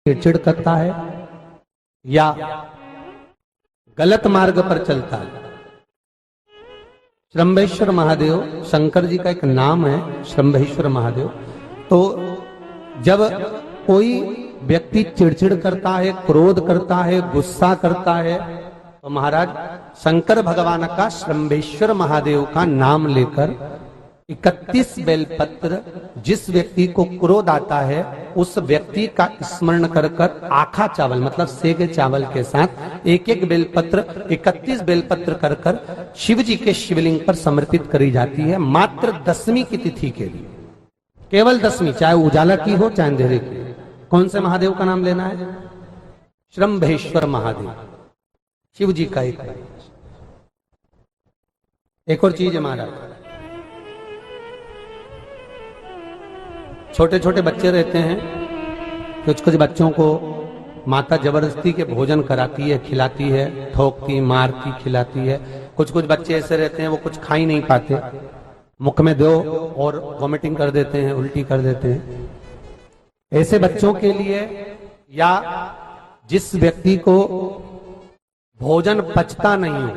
चिड़चिड़ करता है या गलत मार्ग पर चलता है। श्रंभेश्वर महादेव शंकर जी का एक नाम है, श्रंभेश्वर महादेव। तो जब कोई व्यक्ति चिड़चिड़ करता है, क्रोध करता है, गुस्सा करता है, तो महाराज शंकर भगवान का श्रंभेश्वर महादेव का नाम लेकर 31 बेलपत्र जिस व्यक्ति को क्रोध आता है उस व्यक्ति का स्मरण कर कर आखा चावल मतलब सेगे चावल के साथ एक एक बेलपत्र 31 बेलपत्र कर कर शिव जी के शिवलिंग पर समर्पित करी जाती है, मात्र 10वीं की तिथि के लिए। केवल 10वीं, चाहे उजाला की हो चाहे अंधेरे की। कौन से महादेव का नाम लेना है? श्रंभेश्वर महादेव, शिव जी का एक और चीज है महाराज, छोटे छोटे बच्चे रहते हैं, कुछ बच्चों को माता जबरदस्ती के भोजन कराती है, खिलाती है, ठोकती मारती खिलाती है। कुछ बच्चे ऐसे रहते हैं वो कुछ खा ही नहीं पाते, मुख में दो और वॉमिटिंग कर देते हैं, उल्टी कर देते हैं। ऐसे बच्चों के लिए या जिस व्यक्ति को भोजन पचता नहीं हो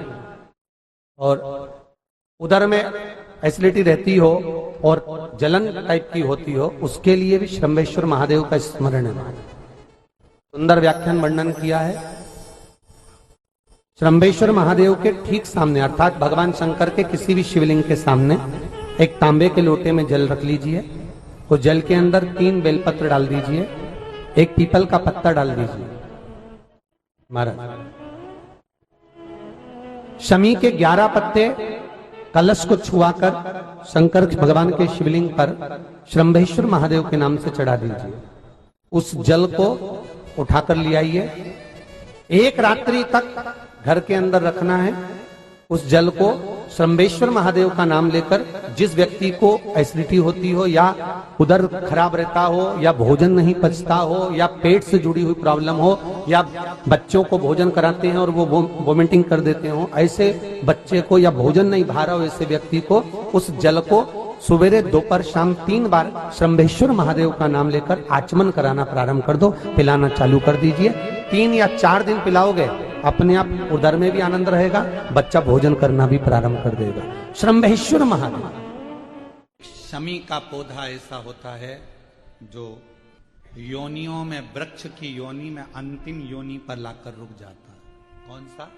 और उदर में एसिडिटी रहती हो और जलन टाइप की होती हो, उसके लिए भी श्रंभेश्वर महादेव का स्मरण है। सुंदर व्याख्यान वर्णन किया है। श्रंभेश्वर महादेव के ठीक सामने अर्थात भगवान शंकर के किसी भी शिवलिंग के सामने एक तांबे के लोटे में जल रख लीजिए, उस जल के अंदर 3 बेलपत्र डाल दीजिए, एक पीपल का पत्ता डाल दीजिए। महाराज शमी के 11 पत्ते कलश को छुआकर शंकर भगवान के शिवलिंग पर श्रंभेश्वर महादेव के नाम से चढ़ा दीजिए। उस जल को उठाकर ले आइए, एक रात्रि तक घर के अंदर रखना है। उस जल को श्रंभेश्वर महादेव का नाम लेकर जिस व्यक्ति को एसिडिटी होती हो या उदर खराब रहता हो या भोजन नहीं पचता हो या पेट से जुड़ी हुई प्रॉब्लम हो या बच्चों को भोजन कराते हैं और वो वोमिटिंग कर देते हो, ऐसे बच्चे को या भोजन नहीं भा रहा हो ऐसे व्यक्ति को उस जल को सुबेरे दोपहर शाम 3 बार श्रंभेश्वर महादेव का नाम लेकर आचमन कराना प्रारंभ कर दो, पिलाना चालू कर दीजिए। 3 या 4 दिन पिलाओगे, अपने आप उदर में भी आनंद रहेगा, बच्चा भोजन करना भी प्रारंभ कर देगा। श्रंभेश्वर महादेव। शमी का पौधा ऐसा होता है जो योनियों में, वृक्ष की योनि में अंतिम योनि पर लाकर रुक जाता है। कौन सा?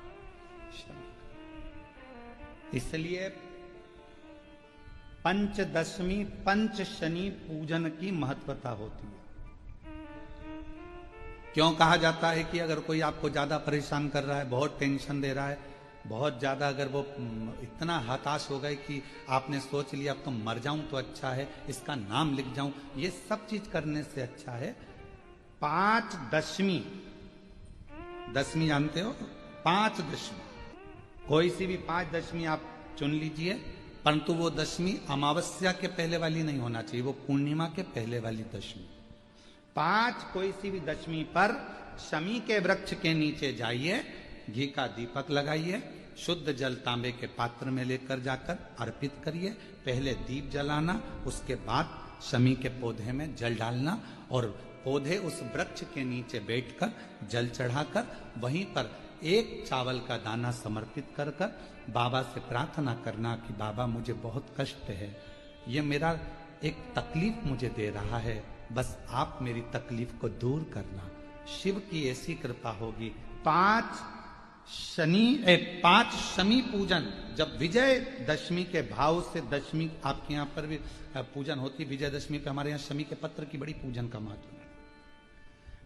शमी। इसलिए पंचदशमी पंच शनि पूजन की महत्वता होती है। क्यों कहा जाता है कि अगर कोई आपको ज्यादा परेशान कर रहा है, बहुत टेंशन दे रहा है, बहुत ज्यादा अगर वो इतना हताश हो गए कि आपने सोच लिया अब तो मर जाऊं तो अच्छा है, इसका नाम लिख जाऊं, ये सब चीज करने से अच्छा है 5 दशमी। दशमी जानते हो? 5 दशमी, कोई सी भी 5 दशमी आप चुन लीजिए, परंतु वो दशमी अमावस्या के पहले वाली नहीं होना चाहिए, वो पूर्णिमा के पहले वाली दशमी। 5 कोई सी भी दशमी पर शमी के वृक्ष के नीचे जाइए, घी का दीपक लगाइए, शुद्ध जल तांबे के पात्र में लेकर जाकर अर्पित करिए। पहले दीप जलाना, उसके बाद शमी के पौधे में जल डालना और पौधे उस वृक्ष के नीचे बैठकर जल चढ़ाकर वहीं पर एक चावल का दाना समर्पित कर कर बाबा से प्रार्थना करना कि बाबा मुझे बहुत कष्ट है, ये मेरा एक तकलीफ मुझे दे रहा है, बस आप मेरी तकलीफ को दूर करना। शिव की ऐसी कृपा होगी। 5 शमी पूजन, जब विजय दशमी के भाव से दशमी आपके यहाँ पर भी पूजन होती, विजयदशमी पे हमारे यहाँ शमी के पत्र की बड़ी पूजन का महत्व है।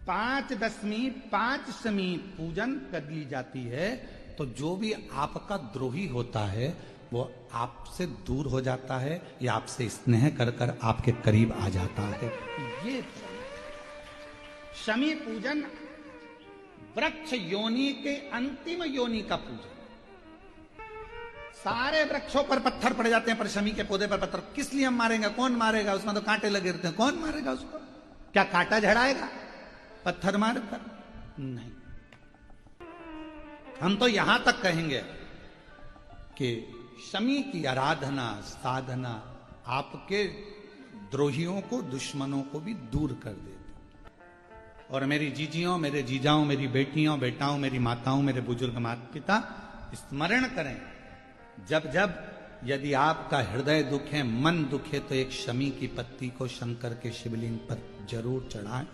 5 दशमी 5 शमी पूजन कर ली जाती है, तो जो भी आपका द्रोही होता है वो आपसे दूर हो जाता है या आपसे स्नेह कर कर आपके करीब आ जाता है। ये शमी पूजन वृक्ष योनि के अंतिम योनि का पूजन। सारे वृक्षों पर पत्थर पड़ जाते हैं, पर शमी के पौधे पर पत्थर किस लिए हम मारेंगे? कौन मारेगा? उसमें तो कांटे लगे रहते हैं, कौन मारेगा उसको? क्या कांटा झड़ाएगा पत्थर मारकर? नहीं। हम तो यहां तक कहेंगे कि शमी की आराधना साधना आपके द्रोहियों को, दुश्मनों को भी दूर कर देती। और मेरी जीजियों, मेरे जीजाओं, मेरी बेटियों, बेटाओं, मेरी माताओं, मेरे बुजुर्ग माता पिता स्मरण करें, जब जब यदि आपका हृदय दुखे, मन दुखे, तो एक शमी की पत्ती को शंकर के शिवलिंग पर जरूर चढ़ाएं।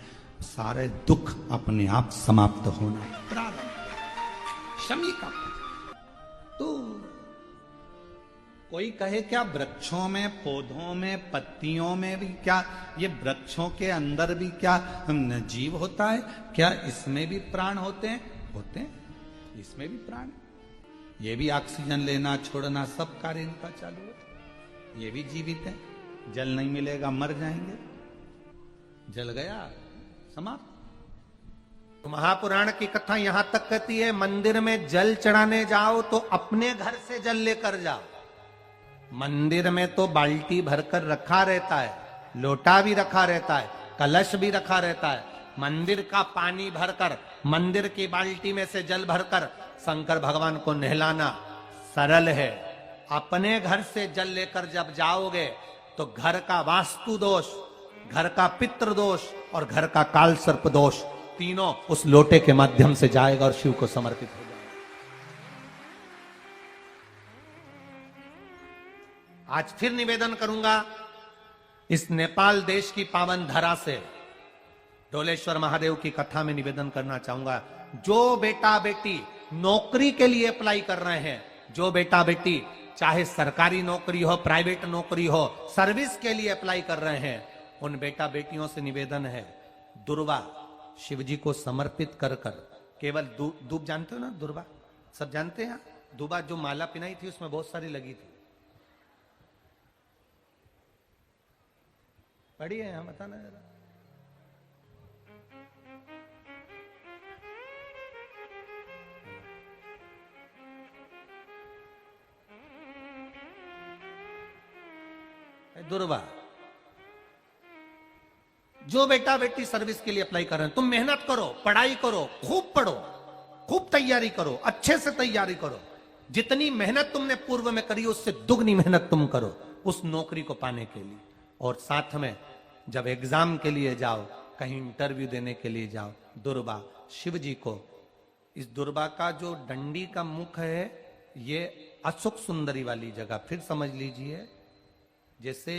सारे दुख अपने आप समाप्त होना प्रारंभ। शमी का तो कोई कहे क्या वृक्षों में, पौधों में, पत्तियों में भी क्या, ये वृक्षों के अंदर भी क्या जीव होता है? क्या इसमें भी प्राण होते हैं? होते हैं, इसमें भी प्राण है। ये भी ऑक्सीजन लेना छोड़ना सब कार्य इनका चालू है। ये भी जीवित है। जल नहीं मिलेगा मर जाएंगे। जल गया समाप्त। तो महापुराण की कथा यहां तक कहती है, मंदिर में जल चढ़ाने जाओ तो अपने घर से जल लेकर जाओ। मंदिर में तो बाल्टी भरकर रखा रहता है, लोटा भी रखा रहता है, कलश भी रखा रहता है। मंदिर का पानी भरकर, मंदिर की बाल्टी में से जल भरकर शंकर भगवान को नहलाना सरल है। अपने घर से जल लेकर जब जाओगे तो घर का वास्तु दोष, घर का पितृ दोष और घर का काल सर्प दोष तीनों उस लोटे के माध्यम से जाएगा और शिव को समर्पित हो जाएगा। आज फिर निवेदन करूंगा, इस नेपाल देश की पावन धरा से डोलेश्वर महादेव की कथा में निवेदन करना चाहूंगा, जो बेटा बेटी नौकरी के लिए अप्लाई कर रहे हैं, जो बेटा बेटी चाहे सरकारी नौकरी हो, प्राइवेट नौकरी हो, सर्विस के लिए अप्लाई कर रहे हैं, उन बेटा बेटियों से निवेदन है, दुर्वा शिव जी को समर्पित कर कर केवल दूब जानते हो ना, दुर्वा सब जानते हैं। दुर्वा जो माला पिनाई थी उसमें बहुत सारी लगी थी, पढ़ी है यहाँ, बताना जरा। दुर्वा, जो बेटा बेटी सर्विस के लिए अप्लाई कर रहे हैं, तुम मेहनत करो, पढ़ाई करो, खूब पढ़ो, खूब तैयारी करो, अच्छे से तैयारी करो। जितनी मेहनत तुमने पूर्व में करी उससे दुगनी मेहनत तुम करो उस नौकरी को पाने के लिए। और साथ में जब एग्जाम के लिए जाओ, कहीं इंटरव्यू देने के लिए जाओ, दुर्वा शिव जी को, इस दुर्वा का जो डंडी का मुख है ये अशोक सुंदरी वाली जगह, फिर समझ लीजिए जैसे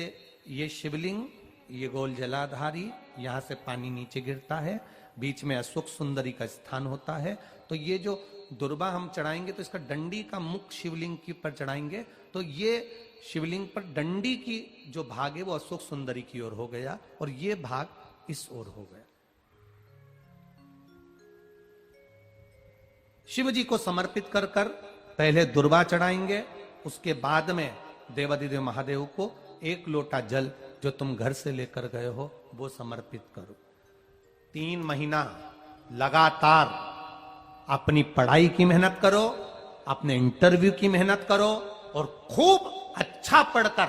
ये शिवलिंग, ये गोल जलाधारी, यहां से पानी नीचे गिरता है, बीच में अशोक सुंदरी का स्थान होता है। तो ये जो दुर्वा हम चढ़ाएंगे तो इसका डंडी का मुख शिवलिंग के ऊपर चढ़ाएंगे तो ये शिवलिंग पर डंडी की जो भाग है वो अशोक सुंदरी की ओर हो गया और ये भाग इस ओर हो गया। शिव जी को समर्पित कर कर पहले दुर्वा चढ़ाएंगे, उसके बाद में देवाधिदेव महादेव को एक लोटा जल जो तुम घर से लेकर गए हो वो समर्पित करो। 3 महीना लगातार अपनी पढ़ाई की मेहनत करो, अपने इंटरव्यू की मेहनत करो और खूब अच्छा पढ़कर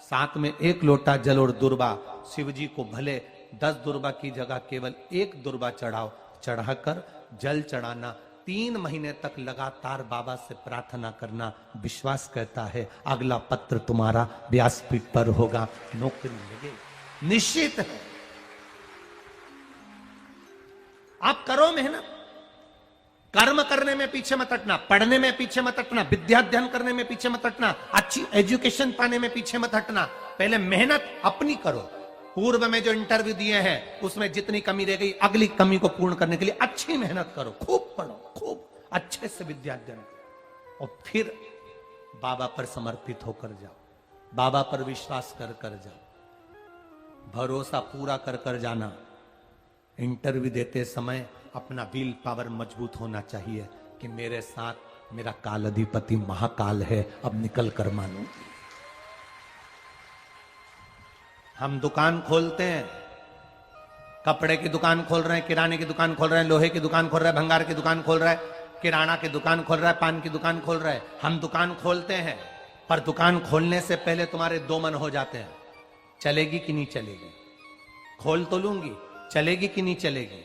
साथ में एक लोटा जल और दुर्वा शिव जी को भले 10 दुर्वा की जगह केवल 1 दुर्वा चढ़ाओ, चढ़ाकर जल चढ़ाना, 3 महीने तक लगातार बाबा से प्रार्थना करना। विश्वास कहता है अगला पत्र तुम्हारा व्यासपीठ पर होगा, नौकरी लगेगी, निश्चित है। आप करो मेहनत, कर्म करने में पीछे मत हटना, पढ़ने में पीछे मत हटना, विद्या अध्ययन करने में पीछे मत हटना, अच्छी एजुकेशन पाने में पीछे मत हटना। पहले मेहनत अपनी करो। पूर्व में जो इंटरव्यू दिए हैं उसमें जितनी कमी रह गई, अगली कमी को पूर्ण करने के लिए अच्छी मेहनत करो, खूब पढ़ो, खूब अच्छे से विद्या अध्ययन करो और फिर बाबा पर समर्पित होकर जाओ, बाबा पर विश्वास कर कर जाओ, भरोसा पूरा कर कर जाना। इंटरव्यू देते समय अपना विल पावर मजबूत होना चाहिए कि मेरे साथ मेरा काल अधिपति महाकाल है, अब निकल कर मानो। हम दुकान खोलते हैं, कपड़े की दुकान खोल रहे हैं, किराने की दुकान खोल रहे हैं, लोहे की दुकान खोल रहे हैं, भंगार की दुकान खोल रहे हैं, किराना की दुकान खोल रहा है, पान की दुकान खोल रहे हैं। हम दुकान खोलते हैं पर दुकान खोलने से पहले तुम्हारे 2 मन हो जाते हैं, चलेगी कि नहीं चलेगी, खोल तो लूंगी, चलेगी कि नहीं चलेगी।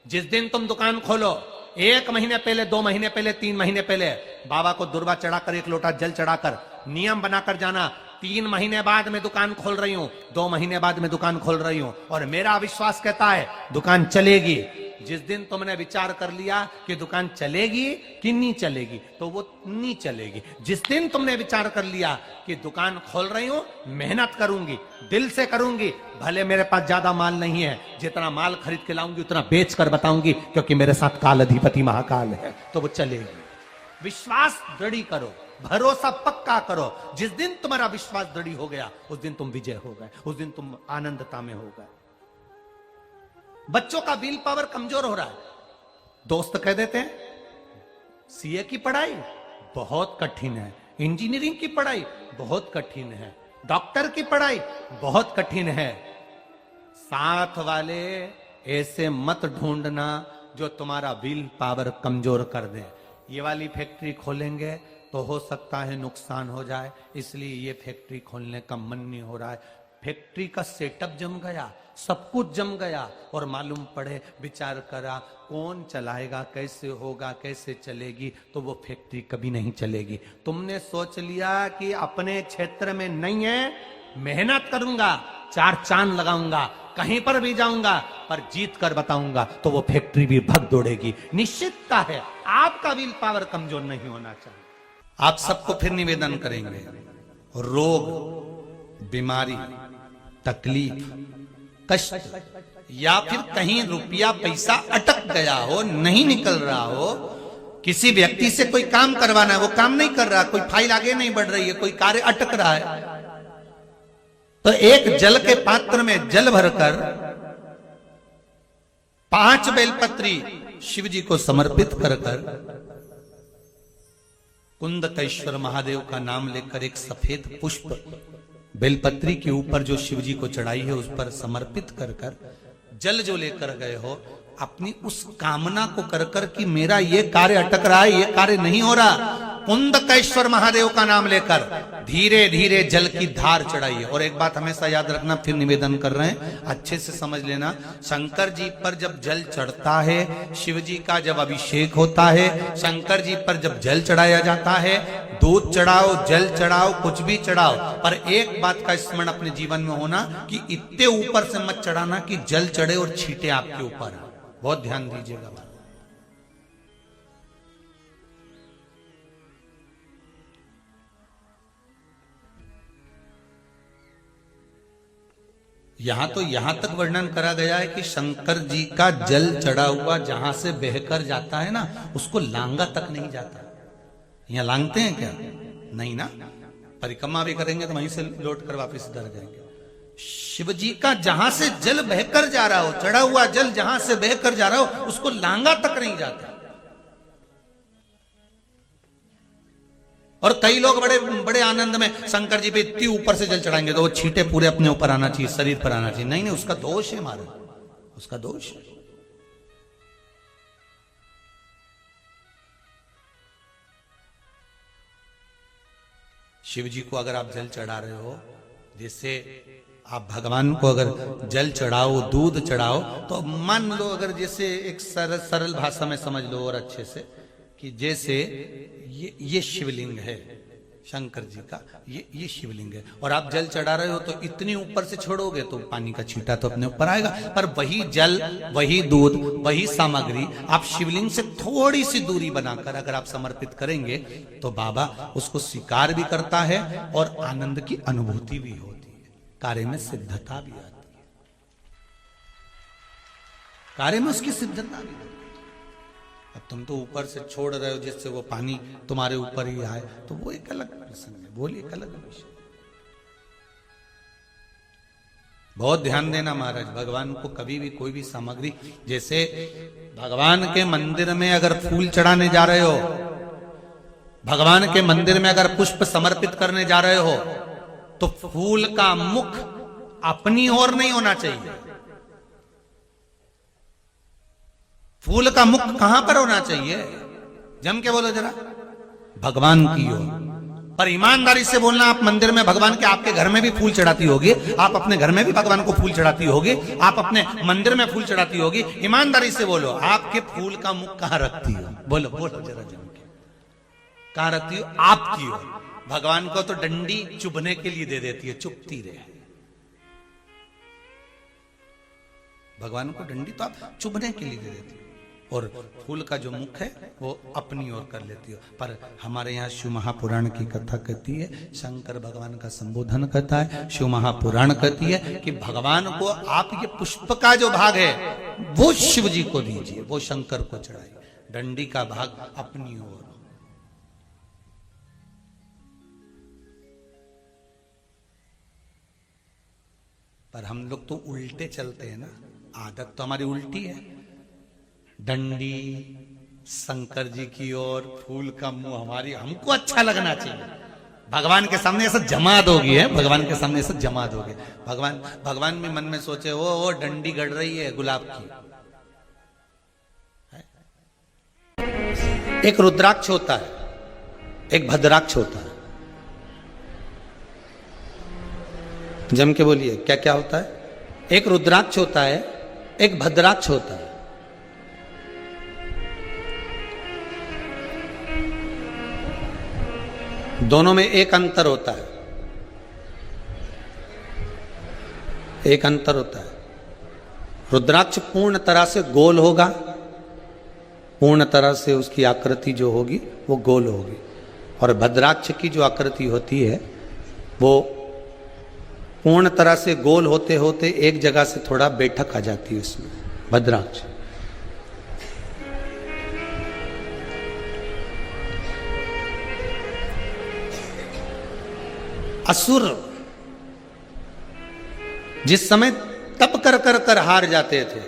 जिस दिन तुम दुकान खोलो 1 महीने पहले, 2 महीने पहले, 3 महीने पहले बाबा को दुर्वा चढ़ाकर, 1 लोटा जल चढ़ाकर नियम बनाकर जाना 3 महीने बाद मैं दुकान खोल रही हूं, 2 महीने बाद मैं दुकान खोल रही हूं, और मेरा विश्वास कहता है दुकान चलेगी। जिस दिन तुमने विचार कर लिया कि दुकान चलेगी कि नहीं चलेगी, तो वो नहीं चलेगी। जिस दिन तुमने विचार कर लिया कि दुकान खोल रही हूं, मेहनत करूंगी, दिल से करूंगी, भले मेरे पास ज्यादा माल नहीं है, जितना माल खरीद के लाऊंगी उतना बेच कर बताऊंगी, क्योंकि मेरे साथ काल अधिपति महाकाल है, तो वो चलेगी। विश्वास दृढ़ करो, भरोसा पक्का करो। जिस दिन तुम्हारा विश्वास दृढ़ हो गया, उस दिन तुम विजय हो गए, उस दिन तुम आनंदता में हो गए। बच्चों का विल पावर कमजोर हो रहा है, दोस्त कह देते हैं सीए की पढ़ाई बहुत कठिन है, इंजीनियरिंग की पढ़ाई बहुत कठिन है, डॉक्टर की पढ़ाई बहुत कठिन है। साथ वाले ऐसे मत ढूंढना जो तुम्हारा विल पावर कमजोर कर दे। ये वाली फैक्ट्री खोलेंगे तो हो सकता है नुकसान हो जाए, इसलिए ये फैक्ट्री खोलने का मन नहीं हो रहा है। फैक्ट्री का सेटअप जम गया, सब कुछ जम गया, और मालूम पड़े, विचार करा कौन चलाएगा, कैसे होगा, कैसे चलेगी, तो वो फैक्ट्री कभी नहीं चलेगी। तुमने सोच लिया कि अपने क्षेत्र में नहीं है, मेहनत करूंगा, 4 चांद लगाऊंगा, कहीं पर भी जाऊंगा, पर जीत कर बताऊंगा, तो वो फैक्ट्री भी भग दौड़ेगी। निश्चितता है, आपका विल पावर कमजोर नहीं होना चाहिए। आप सबको फिर निवेदन करेंगे, रोग, बीमारी, तकलीफ, कष्ट, या फिर कहीं रुपया पैसा अटक गया हो, नहीं निकल रहा हो, किसी व्यक्ति से कोई काम करवाना है, वो काम नहीं कर रहा, कोई फाइल आगे नहीं बढ़ रही है, कोई कार्य अटक रहा है, तो एक जल के पात्र में जल भरकर 5 बेलपत्री शिव जी को समर्पित कर कुंदकेश्वर महादेव का नाम लेकर एक सफेद पुष्प बेलपत्री के ऊपर जो शिव जी को चढ़ाई है उस पर समर्पित कर जल जो लेकर गए हो, अपनी उस कामना को कर कि मेरा ये कार्य अटक रहा है, ये कार्य नहीं हो रहा, कुंदकेश्वर महादेव का नाम लेकर धीरे धीरे जल की धार चढ़ाइए। और एक बात हमेशा याद रखना, फिर निवेदन कर रहे हैं, अच्छे से समझ लेना, शंकर जी पर जब जल चढ़ता है, शिव जी का जब अभिषेक होता है, शंकर जी पर जब जल चढ़ाया जाता है, दूध चढ़ाओ, जल चढ़ाओ, कुछ भी चढ़ाओ, पर एक बात का स्मरण अपने जीवन में होना कि इतने ऊपर से मत चढ़ाना कि जल चढ़े और छींटे आपके ऊपर। बहुत ध्यान दीजिएगा। यहां तक वर्णन करा गया है कि शंकर जी का जल चढ़ा हुआ जहां से बहकर जाता है ना, उसको लांगा तक नहीं जाता। यहां लांगते हैं क्या? नहीं ना, परिक्रमा भी करेंगे तो वहीं से लौट कर वापस इधर जाएंगे। शिव जी का जहां से जल बहकर जा रहा हो, चढ़ा हुआ जल जहां से बहकर जा रहा हो, उसको लांगा तक नहीं जाता। और कई लोग बड़े बड़े आनंद में शंकर जी पे इतनी ऊपर से जल चढ़ाएंगे तो वो छींटे पूरे अपने ऊपर आना चाहिए, शरीर पर आना चाहिए। नहीं नहीं, उसका दोष है महाराज, उसका दोष है। शिव जी को अगर आप जल चढ़ा रहे हो, जैसे आप भगवान को अगर जल चढ़ाओ, दूध चढ़ाओ, तो मान लो अगर जैसे एक सरल भाषा में समझ लो और अच्छे से, कि जैसे ये शिवलिंग है शंकर जी का, ये शिवलिंग है, और आप जल चढ़ा रहे हो तो इतनी ऊपर से छोड़ोगे तो पानी का छींटा तो अपने ऊपर आएगा, पर वही जल, वही दूध, वही सामग्री आप शिवलिंग से थोड़ी सी दूरी बनाकर अगर आप समर्पित करेंगे तो बाबा उसको स्वीकार भी करता है और आनंद की अनुभूति भी होती है, कार्य में सिद्धता भी आती है, कार्य में उसकी सिद्धता भी। अब तुम तो ऊपर से छोड़ रहे हो जिससे वो पानी तुम्हारे ऊपर ही आए, तो वो एक अलग प्रसंग है, बोलिए एक अलग विषय। बहुत ध्यान देना महाराज, भगवान को कभी भी कोई भी सामग्री, जैसे भगवान के मंदिर में अगर फूल चढ़ाने जा रहे हो, भगवान के मंदिर में अगर पुष्प समर्पित करने जा रहे हो, तो फूल का मुख अपनी ओर नहीं होना चाहिए। फूल का मुख कहां पर होना चाहिए? जम के बोलो जरा, भगवान की ओर। पर ईमानदारी से बोलना, आप मंदिर में भगवान के, आपके घर में भी फूल चढ़ाती होगी, आप अपने घर में भी भगवान को फूल चढ़ाती होगी, आप अपने मंदिर में फूल चढ़ाती होगी, ईमानदारी से बोलो, आपके फूल का मुख कहां रखती हो? बोलो बोलो जरा जम के, कहां रखती हो? आपकी ओर। भगवान को तो डंडी चुभने के लिए दे देती है, चुभती रहे। भगवान को डंडी तो आप चुभने के लिए दे देती हो, और फूल का जो मुख है वो अपनी ओर कर लेती हो। पर हमारे यहाँ शिव महापुराण की कथा कहती है, शंकर भगवान का संबोधन करता है। शिव महापुराण कहती है कि भगवान को आप ये पुष्प का जो भाग है वो शिव जी को दीजिए, वो शंकर को चढ़ाइए, डंडी का भाग अपनी ओर। पर हम लोग तो उल्टे चलते हैं ना, आदत तो हमारी उल्टी है। डंडी शंकर जी की ओर, फूल का मुंह हमारी, हमको अच्छा लगना चाहिए। भगवान के सामने ऐसा जमा दोगी है, भगवान के सामने ऐसा जमा दोगे। भगवान भी मन में सोचे वो डंडी गड़ रही है गुलाब की। एक रुद्राक्ष होता है, एक भद्राक्ष होता है। जम के बोलिए क्या क्या होता है? एक रुद्राक्ष होता है, एक भद्राक्ष होता है। दोनों में एक अंतर होता है, एक अंतर होता है। रुद्राक्ष पूर्ण तरह से गोल होगा, पूर्ण तरह से उसकी आकृति जो होगी वो गोल होगी, और भद्राक्ष की जो आकृति होती है वो पूर्ण तरह से गोल होते होते एक जगह से थोड़ा बैठक आ जाती है उसमें, भद्राक्ष। असुर जिस समय तप कर कर कर हार जाते थे,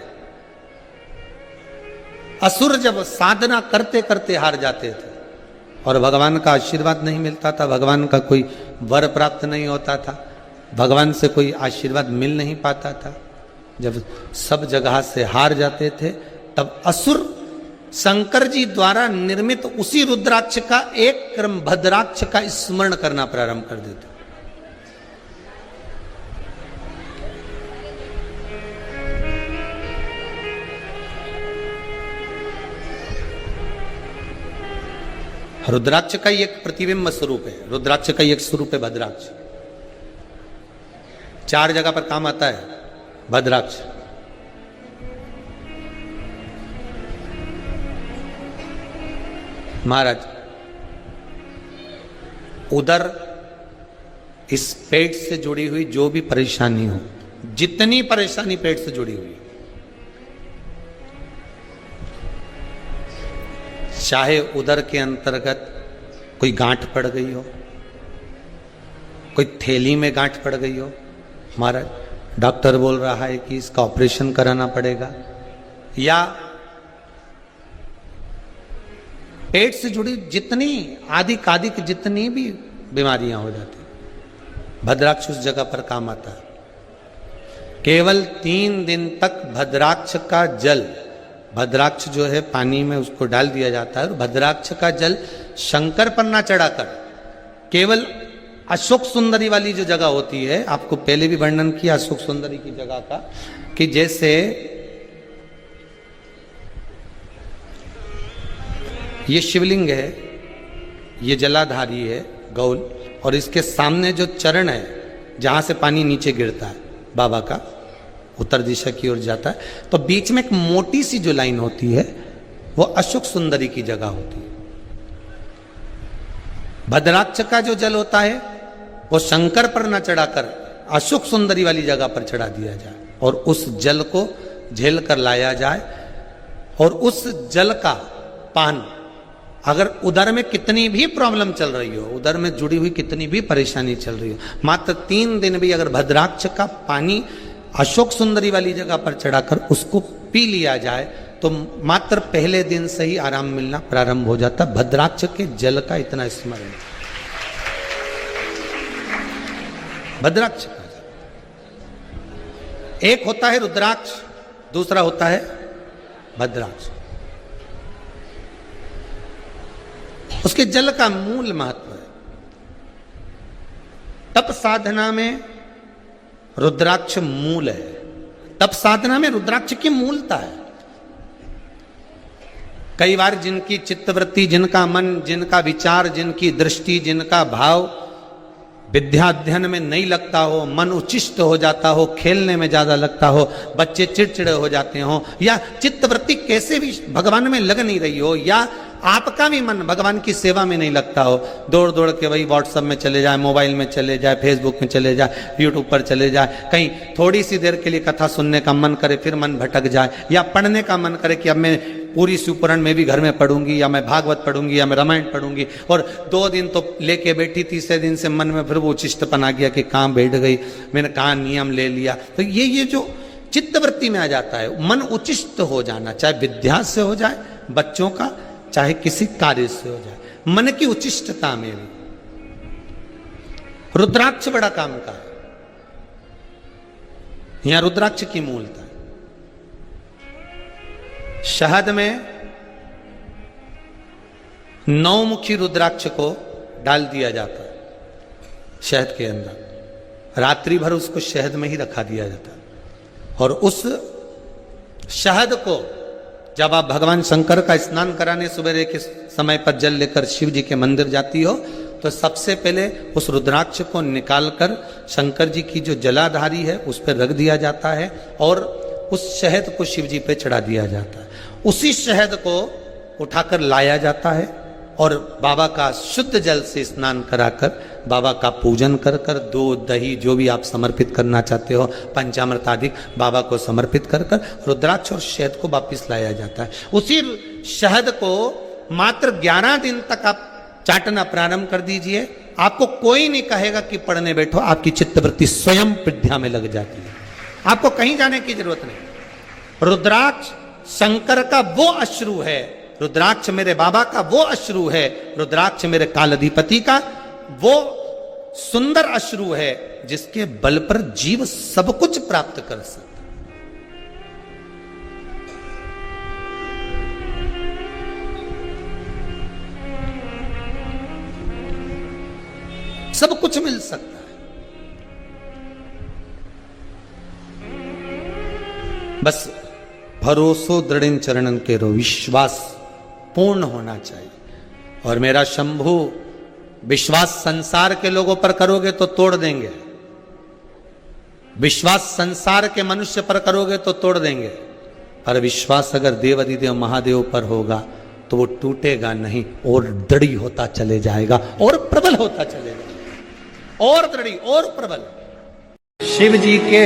असुर जब साधना करते करते हार जाते थे और भगवान का आशीर्वाद नहीं मिलता था, भगवान का कोई वर प्राप्त नहीं होता था, भगवान से कोई आशीर्वाद मिल नहीं पाता था, जब सब जगह से हार जाते थे, तब असुर शंकर जी द्वारा निर्मित उसी रुद्राक्ष का एक क्रम भद्राक्ष का स्मरण करना प्रारंभ कर देते। रुद्राक्ष का ही एक प्रतिबिंब स्वरूप है, रुद्राक्ष का ही एक स्वरूप है भद्राक्ष। 4 जगह पर काम आता है भद्राक्ष। महाराज, उधर इस पेट से जुड़ी हुई जो भी परेशानी हो, जितनी परेशानी पेट से जुड़ी हुई, चाहे उदर के अंतर्गत कोई गांठ पड़ गई हो, कोई थैली में गांठ पड़ गई हो, महाराज डॉक्टर बोल रहा है कि इसका ऑपरेशन कराना पड़ेगा, या पेट से जुड़ी जितनी आदिक जितनी भी बीमारियां हो जाती, भद्राक्ष उस जगह पर काम आता है। केवल 3 दिन तक भद्राक्ष का जल, भद्राक्ष जो है पानी में उसको डाल दिया जाता है, और भद्राक्ष का जल शंकर पर ना चढ़ाकर केवल अशोक सुंदरी वाली जो जगह होती है, आपको पहले भी वर्णन किया अशोक सुंदरी की जगह का, कि जैसे ये शिवलिंग है, ये जलाधारी है गौल, और इसके सामने जो चरण है जहां से पानी नीचे गिरता है बाबा का, उत्तर दिशा की ओर जाता है, तो बीच में एक मोटी सी जो लाइन होती है वो अशोक सुंदरी की जगह होती है। भद्राक्ष का जो जल होता है वो शंकर पर न चढ़ाकर अशोक सुंदरी वाली जगह पर चढ़ा दिया जाए, और उस जल को झेल कर लाया जाए, और उस जल का पान, अगर उदर में कितनी भी प्रॉब्लम चल रही हो, उदर में जुड़ी हुई कितनी भी परेशानी चल रही हो, मात्र 3 दिन भी अगर भद्राक्ष का पानी अशोक सुंदरी वाली जगह पर चढ़ाकर उसको पी लिया जाए, तो मात्र पहले दिन से ही आराम मिलना प्रारंभ हो जाता। भद्राक्ष के जल का इतना स्मरण, भद्राक्ष का जल। एक होता है रुद्राक्ष, दूसरा होता है भद्राक्ष। उसके जल का मूल महत्व है। तप साधना में रुद्राक्ष मूल है, तप साधना में रुद्राक्ष की मूलता है। कई बार जिनकी चित्तवृत्ति, जिनका मन, जिनका विचार, जिनकी दृष्टि, जिनका भाव विद्या अध्ययन में नहीं लगता हो, मन उच्चिष्ट हो जाता हो, खेलने में ज्यादा लगता हो, बच्चे चिड़चिड़े हो जाते हो, या चित्तवृत्ति कैसे भी भगवान में लग नहीं रही हो, या आपका भी मन भगवान की सेवा में नहीं लगता हो, दौड़ दौड़ के वही व्हाट्सएप में चले जाए, मोबाइल में चले जाए, फेसबुक में चले जाए, यूट्यूब पर चले जाए, कहीं थोड़ी सी देर के लिए कथा सुनने का मन करे फिर मन भटक जाए, या पढ़ने का मन करे कि अब मैं पूरी शिवपुराण में भी घर में पढ़ूंगी, या मैं भागवत पढ़ूंगी, या मैं रामायण पढ़ूंगी, और 2 दिन तो लेके बैठी, तीसरे दिन से मन में फिर वो उचिष्टपन आ गया कि कहाँ बैठ गई, मैंने कहाँ नियम ले लिया। तो ये जो चित्तवृत्ति में आ जाता है, मन उचिष्ट हो जाना, चाहे विद्या से हो जाए बच्चों का, चाहे किसी कार्य से हो जाए, मन की उचिष्टता में भी। रुद्राक्ष बड़ा काम का है, यहां रुद्राक्ष की मूलता है। शहद में 9 मुखी रुद्राक्ष को डाल दिया जाता है शहद के अंदर, रात्रि भर उसको शहद में ही रखा दिया जाता है, और उस शहद को जब आप भगवान शंकर का स्नान कराने सुबह के समय पर जल लेकर शिव जी के मंदिर जाती हो, तो सबसे पहले उस रुद्राक्ष को निकालकर शंकर जी की जो जलाधारी है उस पर रख दिया जाता है, और उस शहद को शिव जी पे चढ़ा दिया जाता है। उसी शहद को उठाकर लाया जाता है और बाबा का शुद्ध जल से स्नान कराकर, बाबा का पूजन कर कर, दूध दही जो भी आप समर्पित करना चाहते हो, पंचामृत आदि बाबा को समर्पित कर कर रुद्राक्ष और शहद को वापिस लाया जाता है। उसी शहद को मात्र 11 दिन तक आप चाटना प्रारंभ कर दीजिए, आपको कोई नहीं कहेगा कि पढ़ने बैठो, आपकी चित्तवृत्ति स्वयं विद्या में लग जाती है, आपको कहीं जाने की जरूरत नहीं। रुद्राक्ष शंकर का वो अश्रु है, रुद्राक्ष मेरे बाबा का वो अश्रु है, रुद्राक्ष मेरे कालाधिपति का वो सुंदर अश्रु है जिसके बल पर जीव सब कुछ प्राप्त कर सकता, सब कुछ मिल सकता है। बस भरोसो दृढ़ चरणन के रो, विश्वास पूर्ण होना चाहिए। और मेरा शंभु विश्वास संसार के लोगों पर करोगे तो तोड़ देंगे, विश्वास संसार के मनुष्य पर करोगे तो तोड़ देंगे, पर विश्वास अगर देवाधिदेव महादेव पर होगा तो वो टूटेगा नहीं, और दृढ़ होता चले जाएगा, और प्रबल होता चलेगा, और दृढ़ और प्रबल। शिव जी के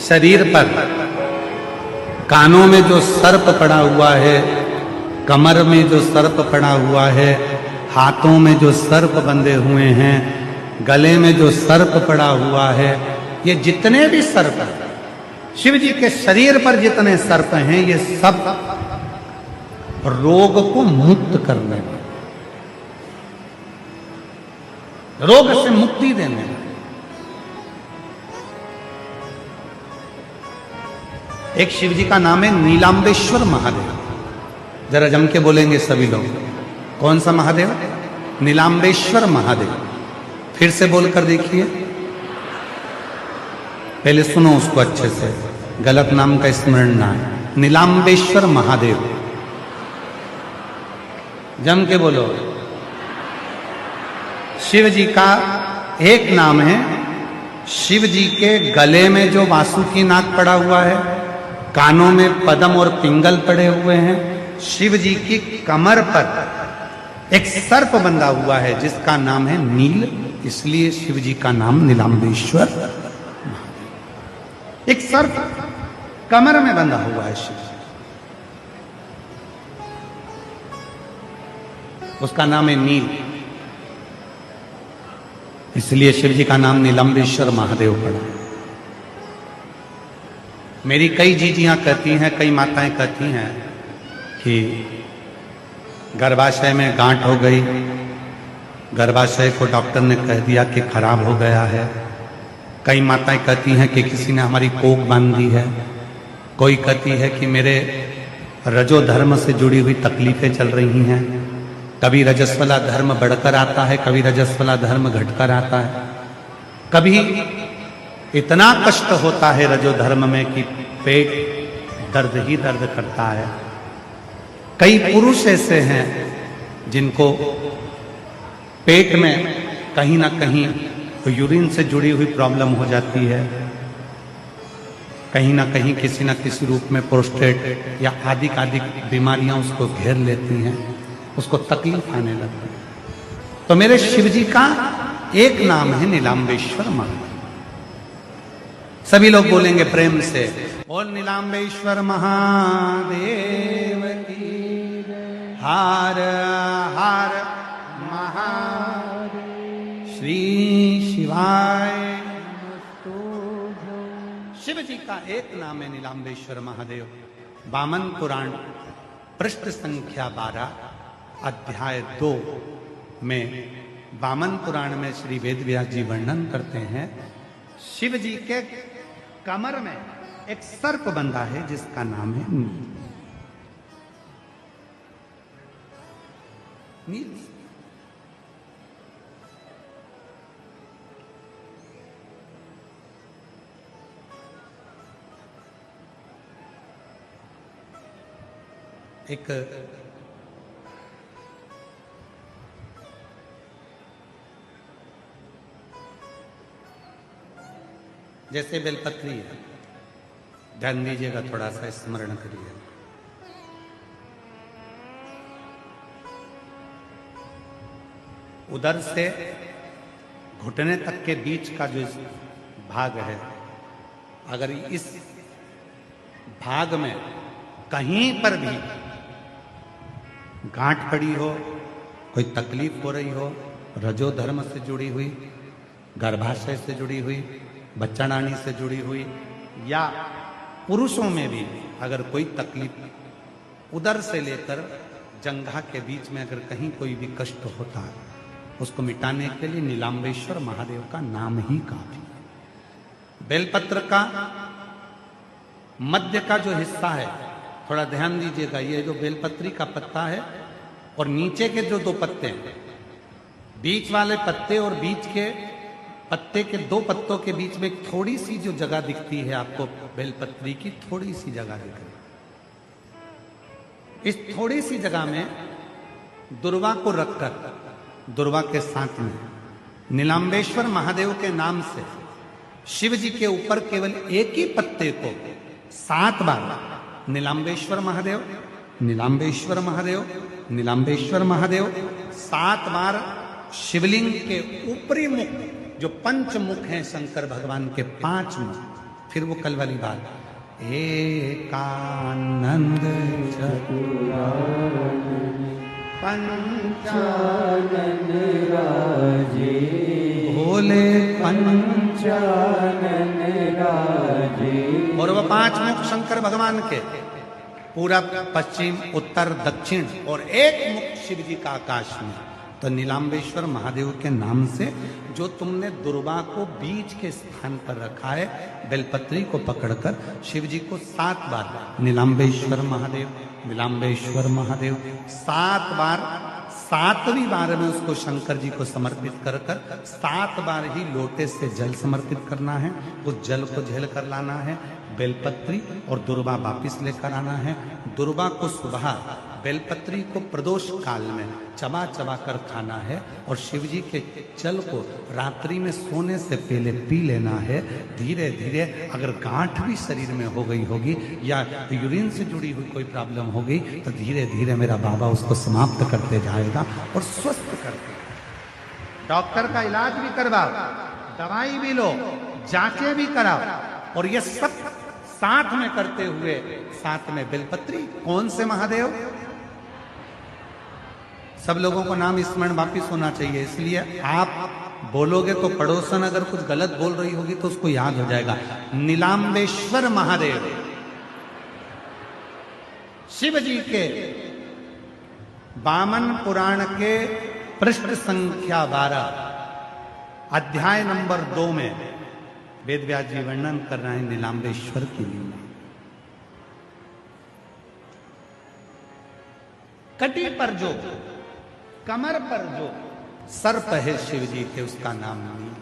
शरीर पर कानों में जो सर्प पड़ा हुआ है, कमर में जो सर्प पड़ा हुआ है, हाथों में जो सर्प बंधे हुए हैं, गले में जो सर्प पड़ा हुआ है, ये जितने भी सर्प हैं, शिव जी के शरीर पर जितने सर्प हैं, ये सब रोग को मुक्त करने वाले, रोग से मुक्ति देने वाले। एक शिव जी का नाम है नीलांबेश्वर महादेव, जरा जम के बोलेंगे सभी लोग, कौन सा महादेव? नीलांबेश्वर महादेव। फिर से बोलकर देखिए, पहले सुनो उसको अच्छे से, गलत नाम का स्मरण ना है। नीलांबेश्वर महादेव, जम के बोलो। शिव जी का एक नाम है, शिव जी के गले में जो वासुकी नाग पड़ा हुआ है, कानों में पद्म और पिंगल पड़े हुए हैं, शिव जी की कमर पर एक सर्प बंधा हुआ है जिसका नाम है नील, इसलिए शिव जी का नाम नीलांबेश्वर। एक सर्प कमर में बंधा हुआ है शिव जी, उसका नाम है नील, इसलिए शिव जी का नाम नीलांबेश्वर महादेव पड़ा। मेरी कई जीजियां कहती हैं, कई माताएं कहती हैं कि गर्भाशय में गांठ हो गई, गर्भाशय को डॉक्टर ने कह दिया कि खराब हो गया है। कई माताएं कहती हैं कि किसी ने हमारी कोख बांध दी है। कोई कहती है कि मेरे रजो धर्म से जुड़ी हुई तकलीफें चल रही हैं, कभी रजस्वला धर्म बढ़कर आता है, कभी रजस्वला धर्म घटकर आता है, कभी इतना कष्ट होता है रजो धर्म में कि पेट दर्द ही दर्द करता है, कई पुरुष ऐसे हैं जिनको पेट में कहीं ना कहीं तो यूरिन से जुड़ी हुई प्रॉब्लम हो जाती है, कहीं ना कहीं किसी न किसी रूप में प्रोस्टेट या आदि बीमारियां उसको घेर लेती हैं, उसको तकलीफ आने लगती है। तो मेरे शिव जी का एक नाम है नीलांबेश्वर महादेव। सभी लोग बोलेंगे प्रेम से, बोल नीलांबेश्वर महादेव की हार हार महादेव श्री शिवाय। शिव जी का एक नाम है नीलांबेश्वर महादेव। वामन पुराण पृष्ठ संख्या 12 अध्याय 2 में वामन पुराण में श्री वेदव्यास जी वर्णन करते हैं, शिव जी के कमर में एक सर्प बंधा है जिसका नाम है नील। नील एक जैसे बेलपत्री है, ध्यान दीजिएगा, थोड़ा सा स्मरण करिए। उधर से घुटने तक के बीच का जो भाग है, अगर इस भाग में कहीं पर भी गांठ पड़ी हो, कोई तकलीफ हो रही हो, रजो धर्म से जुड़ी हुई, गर्भाशय से जुड़ी हुई, बच्चाडानी से जुड़ी हुई, या पुरुषों में भी अगर कोई तकलीफ उदर से लेकर जंघा के बीच में अगर कहीं कोई भी कष्ट होता है, उसको मिटाने के लिए नीलांबेश्वर महादेव का नाम ही काफी है। बेलपत्र का मध्य का जो हिस्सा है, थोड़ा ध्यान दीजिएगा, ये जो बेलपत्री का पत्ता है और नीचे के जो 2 पत्ते हैं, बीच वाले पत्ते और बीच के पत्ते के 2 पत्तों के बीच में थोड़ी सी जो जगह दिखती है आपको, बेलपत्री की थोड़ी सी जगह दिख रही है। इस थोड़ी सी जगह में दुर्वा को रखकर, दुर्वा के साथ में नीलांबेश्वर महादेव के नाम से शिव जी के ऊपर केवल एक ही पत्ते को 7 बार नीलांबेश्वर महादेव, नीलांबेश्वर महादेव, नीलांबेश्वर महादेव 7 बार शिवलिंग के ऊपरी मुख, जो 5 मुख हैं शंकर भगवान के 5 मुख, फिर वो कल वाली बात, एकानंद पंचानन राजे, भोले पंचानन राजे। और वह 5 मुख शंकर भगवान के, पूरब पश्चिम उत्तर दक्षिण, और एक मुख शिव जी का आकाश में। तो नीलांबेश्वर महादेव के नाम से जो तुमने दुर्वा को बीच के स्थान पर रखा है, बेलपत्री को पकड़कर शिव जी को 7 बार नीलांबेश्वर महादेव, नीलांबेश्वर महादेव 7 बार, 7वीं बार में उसको शंकर जी को समर्पित कर 7 बार ही लोटे से जल समर्पित करना है। उस जल को झेल कर लाना है, बेलपत्री और दुर्वा वापिस लेकर आना है। दुर्वा को सुबह, बेलपत्री को प्रदोष काल में चबा चबा कर खाना है, और शिव जी के जल को रात्रि में सोने से पहले पी लेना है। धीरे धीरे अगर गांठ भी शरीर में हो गई होगी या यूरिन से जुड़ी हुई कोई प्रॉब्लम हो गई, तो धीरे धीरे मेरा बाबा उसको समाप्त करते जाएगा और स्वस्थ करते। डॉक्टर का इलाज भी करवाओ, दवाई भी लो, जांचें भी कराओ, और ये सब साथ में करते हुए साथ में बेलपत्री। कौन से महादेव? सब लोगों को नाम स्मरण वापिस होना चाहिए, इसलिए आप बोलोगे तो पड़ोसन अगर कुछ गलत बोल रही होगी तो उसको याद हो जाएगा। नीलांबेश्वर महादेव शिव जी के वामन पुराण के पृष्ठ संख्या 12 अध्याय नंबर 2 में वेदव्यास जी वर्णन कर रहे हैं नीलांबेश्वर की लीला। कटी पर जो, कमर पर जो सर्प है शिव जी के, उसका नाम नील।